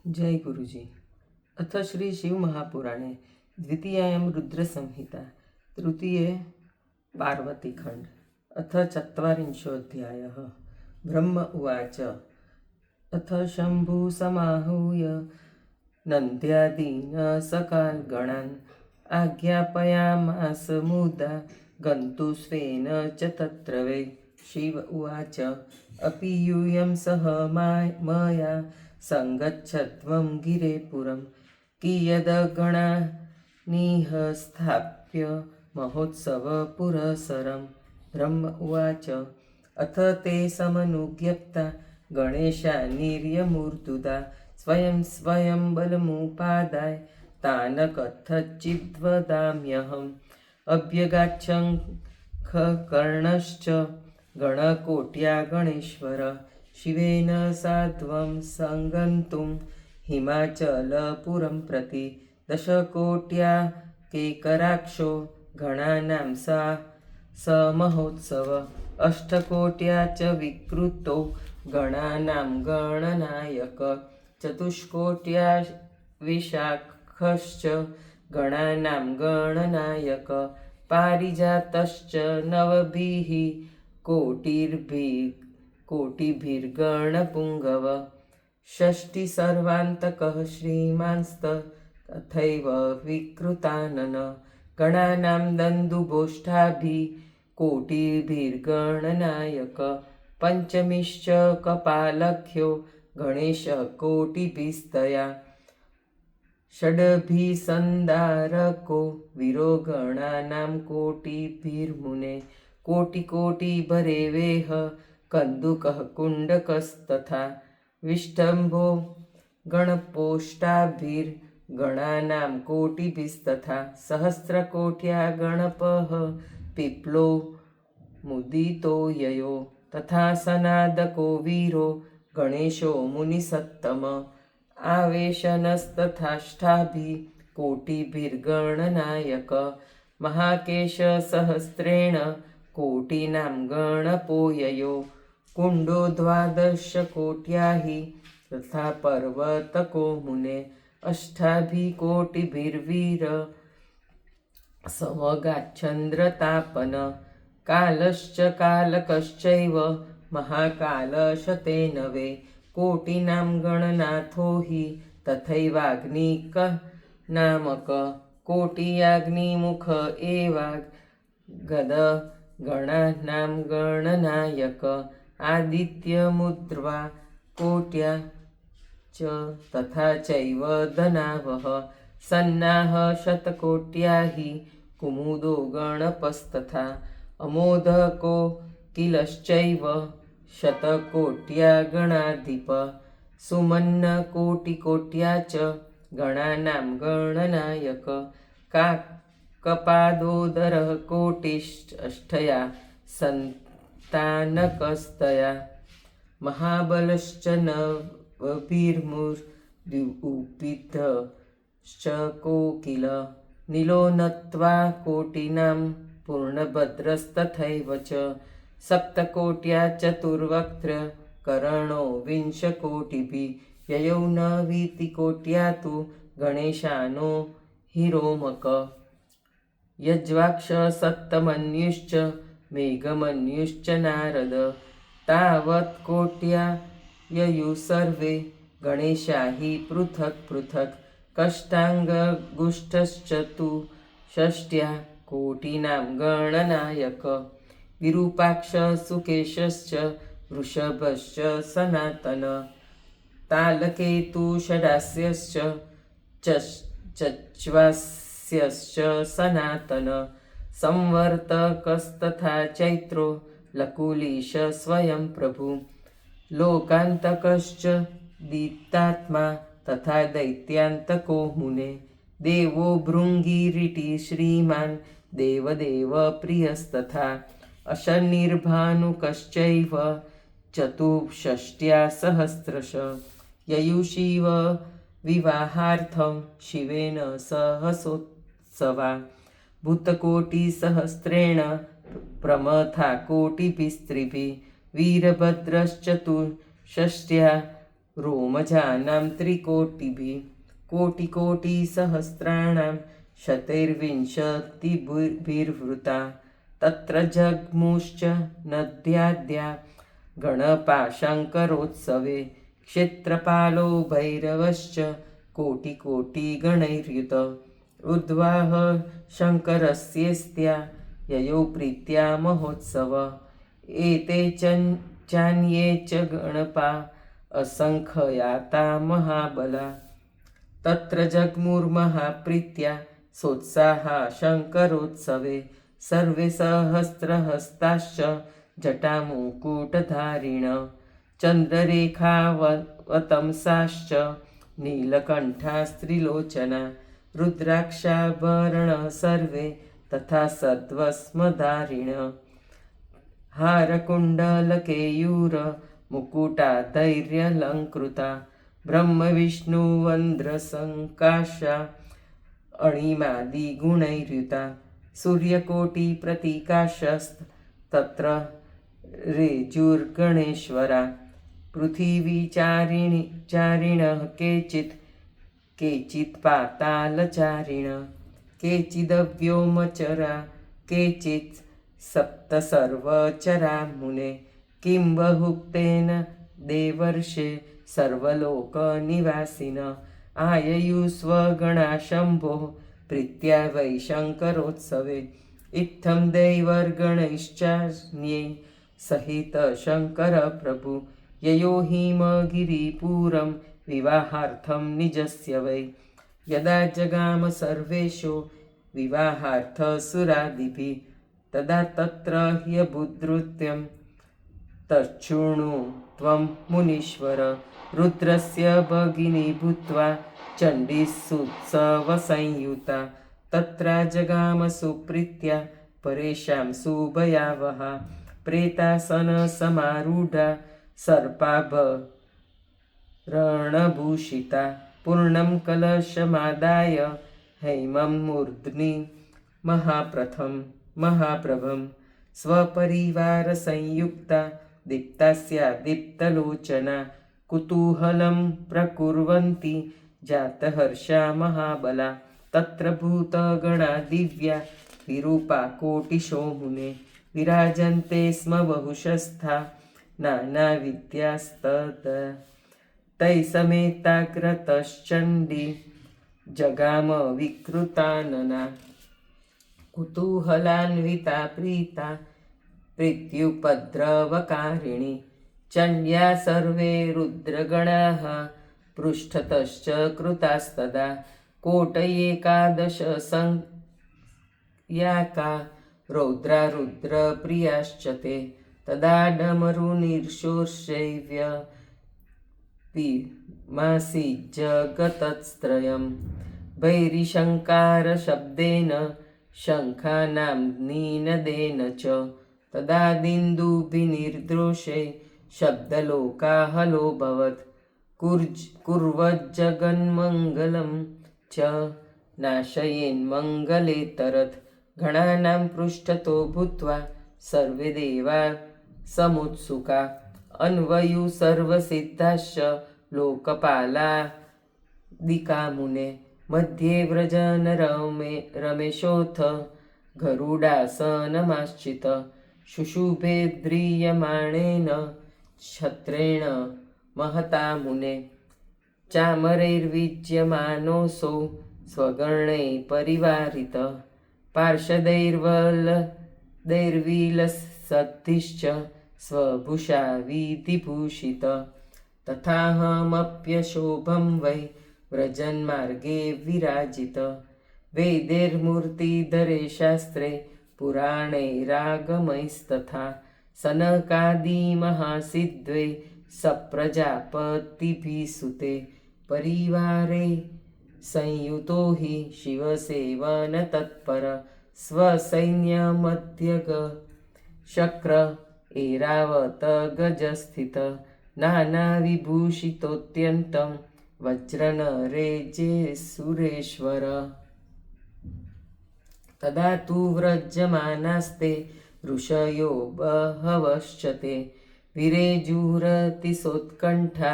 जय गुरुजी। अथ श्री शिव महापुराणे द्वितीयायां रुद्रसंहिता तृतीये पार्वतीखण्ड अथ चत्वारिंशोऽध्यायः। ब्रह्म उवाच अथ शम्भु समाहूय नन्द्यादीन् सकालगणान् आज्ञापयामास मुदा गन्तु स्वेन च तत्र वै। शिव उवाच अपि यूयं सह मया सङ्गच्छध्वं गिरेपुरं कियद्गणानिह स्थाप्य महोत्सवपुरःसरं। ब्रह्म उवाच अथ ते समनुज्ञप्ता गणेशा निर्यमूर्धुदा स्वयं स्वयं बलमुपादाय तान् कथचिद्वदाम्यहम्। अभ्यगाच्छङ्खकर्णश्च गणकोट्या गणेश्वर शिवेन साध्वं सङ्गन्तुं हिमाचलपुरं प्रति। दशकोट्या केकराक्षो गणानां स महोत्सव अष्टकोट्या च विकृतो गणानां गणनायक चतुष्कोट्या विशाखश्च गणानां गणनायक पारिजातश्च नवभिः कोटिभिर्गणपुङ्गव षष्टिसर्वान्तकः श्रीमांस्तथैव विकृतानन गणानां दन्दुभोष्ठाभिः कोटिभिर्गणनायक पञ्चमीश्च कपालख्यो गणेशः कोटिभिस्तया षड्भिसन्दारको वीरो गणानां कोटिभिर्मुने कोटिकोटिभरेवेह कन्दुकः कुण्डकस्तथा विष्टम्भो गणपोष्टाभिर्गणानां कोटिभिस्तथा सहस्रकोट्या गणपः पिप्लो मुदितो ययो तथा सनादको वीरो गणेशो मुनिसत्तम आवेशनस्तथाष्टाभिः कोटिभिर्गणनायक महाकेशसहस्रेण कोटीनां गणपो ययो कुण्डो द्वादशकोट्या हि तथा पर्वतको मुने अष्टाभिः कोटिभिर्वीर समगाच्छन्द्रतापन कालश्च कालकश्चैव महाकालशतेन वे कोटीनां गणनाथो हि तथैवाग्निकनामक कोटियाग्निमुख एवागद गणानां गणनायक आदित्यमुद्र्वा कोट्या च तथा चैव धनावः सन्नाः शतकोट्या हि कुमुदो गणपस्तथा अमोदको किलश्चैव शतकोट्या गणाधिप सुमन्नकोटिकोट्या च गणानां गणनायक कपादोदरः कोटिश्चष्टया सन्तानकस्तया महाबलश्च नवभिर्मुर्द्युपितश्च कोकिल नीलो नत्वा कोटीनां पूर्णभद्रस्तथैव च सप्तकोट्या चतुर्वक्त्र करणो विंशकोटिभिः ययौ नवीतिकोट्या तु गणेशानो हिरोमक यज्वाक्ष सप्तमन्युश्च मेघमन्युश्च नारद तावत् कोट्या ययुः सर्वे गणेशा हि पृथक् पृथक् कष्टाङ्गुष्ठश्च तु षष्ट्या कोटीनां गणनायक विरूपाक्ष सुकेशश्च वृषभश्च सनातन तालकेतु षडास्यश्च चच्वास्यश्च सनातन संवर्तकस्तथा चैत्रो लकुलीश स्वयं प्रभु लोकान्तकश्च दीप्तात्मा तथा दैत्यान्तको मुने देवो भृङ्गिरिटि श्रीमान् देवदेव प्रियस्तथा अशनिर्भानुकश्चैव चतुष्षष्ट्या सहस्रश ययुषिव विवाहार्थं शिवेन सहसोत्सवा भूतकोटिसहस्रेण प्रमथा कोटिभिस्त्रिभिः वीरभद्रश्चतुष्षष्ट्या रोमजानां त्रिकोटिभिः कोटिकोटिसहस्राणां शतैर्विंशतिभिर्वृता तत्र जग्मुश्च नद्याद्या गणपाशङ्करोत्सवे क्षेत्रपालो भैरवश्च कोटिकोटिगणैर्युत उद्वाह शङ्करस्येस्त्या ययो प्रीत्या महोत्सव एते चान्ये च गणपा असङ्ख्याता महाबला तत्र जग्मुर्महाप्रीत्या सोत्साहा शङ्करोत्सवे सर्वे सहस्रहस्ताश्च जटामुकुटधारिण चन्द्ररेखावतंसाश्च नीलकण्ठास्त्रिलोचना रुद्राक्षाभरण सर्वे तथा सद्वस्मधारिण हारकुण्डलकेयूर मुकुटाधैर्यलङ्कृता ब्रह्मविष्णुवन्द्रसङ्काशा अणिमादिगुणैर्युता सूर्यकोटिप्रतिकाशस्तत्र रेजुर्गणेश्वरा पृथिवीचारिणः केचित् पातालचारिण केचिदव्योमचरा केचित् सप्तसर्वचरा मुने किं बहुक्तेन देवर्षे सर्वलोकनिवासिन आययुस्वगणा शम्भोः प्रीत्या वै शङ्करोत्सवे इत्थं दैवर्गणैश्चान्ये सहित शङ्कर प्रभु ययो हिमगिरिपुरं विवाहार्थं निजस्य वै यदा जगाम सर्वेषु विवाहार्थसुरादिभिः तदा तत्र ह्यभूद्नृत्यं तच्छृणु त्वं मुनीश्वर रुद्रस्य भगिनी भूत्वा चण्डीसुत्सवसंयुता तत्र जगाम सुप्रीत्या परेषां सुभयावहा प्रेतासनसमारूढा सर्पाभरणभूषिता पूर्णं कलशमादाय हैमं मूर्ध्नि महाप्रभं स्वपरिवारसंयुक्ता दीप्तास्या दीप्तलोचना कुतूहलं प्रकुर्वन्ति जातहर्षा महाबला तत्र भूतगणा दिव्या विरूपा कोटिशो मुने विराजन्ते स्म बहुशस्था नानाविद्यास्तदा तैः समेताग्रतश्चण्डी जगाम विकृतानना कुतूहलान्विता प्रीता प्रीत्युपद्रवकारिणी चण्ड्या सर्वे रुद्रगणाः पृष्ठतश्च कृतास्तदा कोटयेकादश संख्याका रौद्रा रुद्रप्रियाश्च ते तदा डमरुनिर्शोर्षैव्य पिमासि जगतस्त्रयं भैरिशङ्कारशब्देन शङ्खानां नीनदेन च तदा दिन्दुभिर्निर्दोषे शब्दलोकाहलोऽभवत् कुर्वज्जगन्मङ्गलं च नाशयेन्मङ्गलेतरत् गणानां पृष्ठतो भूत्वा सर्वे देवा समुत्सुका अन्वयु सर्वसिद्धाश्च लोकपालादिका मुने मध्ये व्रजन रमेशोऽथ गरुडासनमाश्चित शुशुभे द्रियमाणेन छत्रेण महता मुने चामरैर्विज्यमानोऽसौ स्वगणैः परिवारित पार्षदैर्विलसद्भिश्च स्वभूषा विधिभूषित तथाहमप्यशोभं वै व्रजन्मार्गे विराजित वेदैर्मूर्तिधरे शास्त्रे पुराणैरागमैस्तथा सनकादिमहासिद्धे सप्रजापतिभिः सुते परिवारे संयुतो हि शिवसेवनतत्पर स्वसैन्यमध्यग शक्र ऐरावत गजस्थित नानाविभूषितोऽत्यन्तं वज्रनरेजे सुरेश्वर तदा तु व्रजमानास्ते ऋषयो बहवश्च ते विरेजुरतिसोत्कण्ठा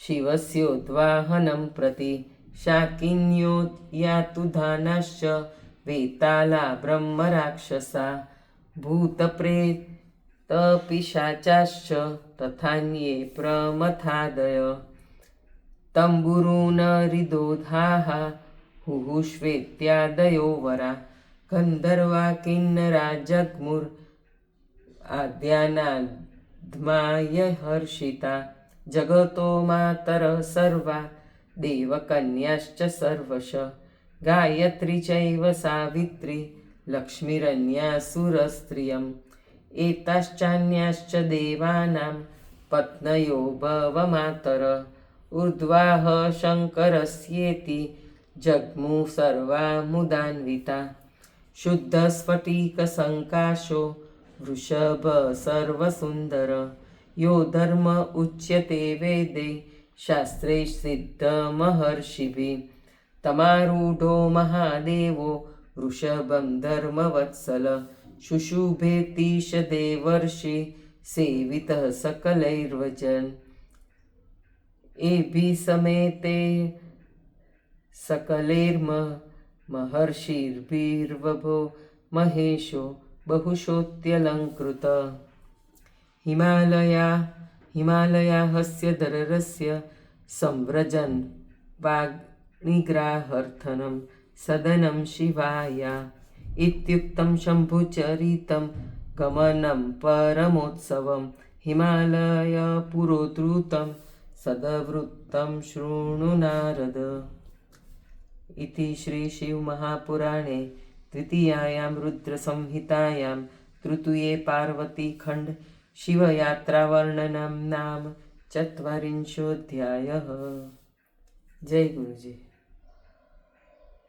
शिवस्योद्वाहनं प्रति शाकिन्यो यातु धानाश्च वेताला ब्रह्मराक्षसा भूतप्रेतपिशाचाश्च तथान्ये प्रमथादय तम्बुरूनरिदोधाः हुहुष्वेत्यादयो वरा गन्धर्वा किन्नरा जग्मुर् आद्यानाद्माय हर्षिता जगतो मातरः सर्वा देवकन्याश्च सर्वश गायत्री चैव सावित्री लक्ष्मीरन्यासुरस्त्रियम् एताश्चान्याश्च देवानां पत्न्यो भवमातर ऊर्ध्वाः शङ्करस्येति जग्मुः सर्वा मुदान्विता शुद्धस्फटिकसङ्काशो वृषभ सर्वसुन्दर यो धर्म उच्यते वेदे शास्त्रे सिद्धमहर्षिभिः तमारूढो महादेवो वृषभं धर्मवत्सल शुशुभेतीश देवर्षि सेवितः सकलैर्वचन् एभिः समेते सकलैर्महर्षिभिर्वभो महेशो बहुशोऽत्यलङ्कृत हिमालयाहस्य दररस्य संव्रजन् वाग्निग्राहर्थनं सदनं शिवाय इत्युक्तं शम्भुचरितं गमनं परमोत्सवं हिमालयपुरोद्धृतं सदवृत्तं शृणु नारद। इति श्रीशिवमहापुराणे द्वितीयायां रुद्रसंहितायां तृतीये पार्वतीखण्ड शिवयात्रावर्णनं नाम ४४ जय गुरुजी।